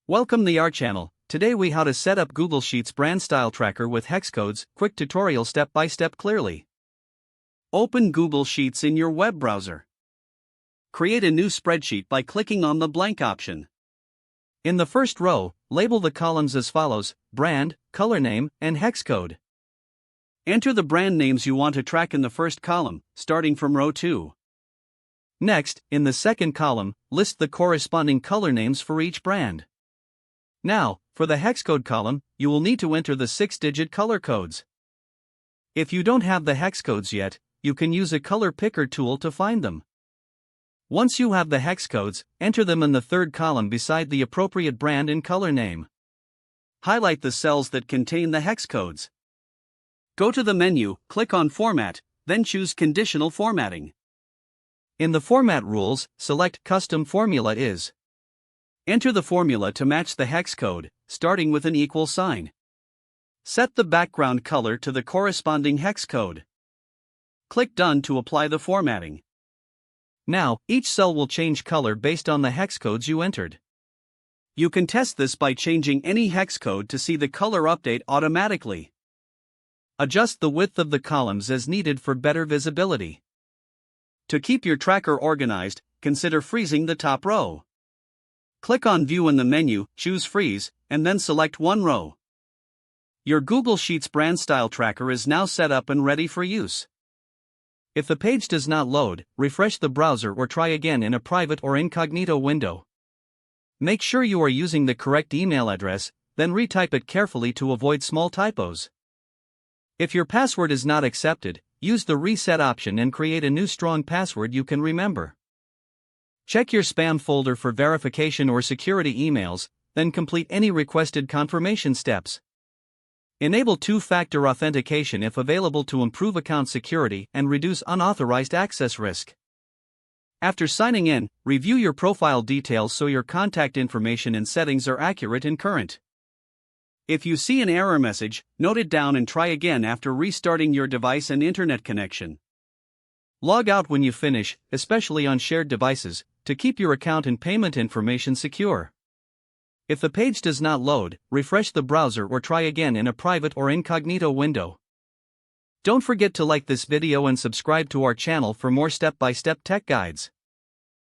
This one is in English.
Welcome to our channel. Today we how to set up Google Sheets brand style tracker with hex codes. Quick tutorial step by step clearly. Open Google Sheets in your web browser. Create a new spreadsheet by clicking on the blank option. In the first row, label the columns as follows: brand, color name, and hex code. Enter the brand names you want to track in the first column, starting from row 2. Next, in the second column, list the corresponding color names for each brand. Now, for the hex code column, you will need to enter the 6-digit color codes. If you don't have the hex codes yet, you can use a color picker tool to find them. Once you have the hex codes, enter them in the third column beside the appropriate brand and color name. Highlight the cells that contain the hex codes. Go to the menu, click on Format, then choose Conditional Formatting. In the Format rules, select Custom Formula is. Enter the formula to match the hex code, starting with an equal sign. Set the background color to the corresponding hex code. Click Done to apply the formatting. Now, each cell will change color based on the hex codes you entered. You can test this by changing any hex code to see the color update automatically. Adjust the width of the columns as needed for better visibility. To keep your tracker organized, consider freezing the top row. Click on View in the menu, choose Freeze, and then select one row. Your Google Sheets brand style tracker is now set up and ready for use. If the page does not load, refresh the browser or try again in a private or incognito window. Make sure you are using the correct email address, then retype it carefully to avoid small typos. If your password is not accepted, use the reset option and create a new strong password you can remember. Check your spam folder for verification or security emails, then complete any requested confirmation steps. Enable two-factor authentication if available to improve account security and reduce unauthorized access risk. After signing in, review your profile details so your contact information and settings are accurate and current. If you see an error message, note it down and try again after restarting your device and internet connection. Log out when you finish, especially on shared devices, to keep your account and payment information secure. If the page does not load, refresh the browser or try again in a private or incognito window. Don't forget to like this video and subscribe to our channel for more step-by-step tech guides.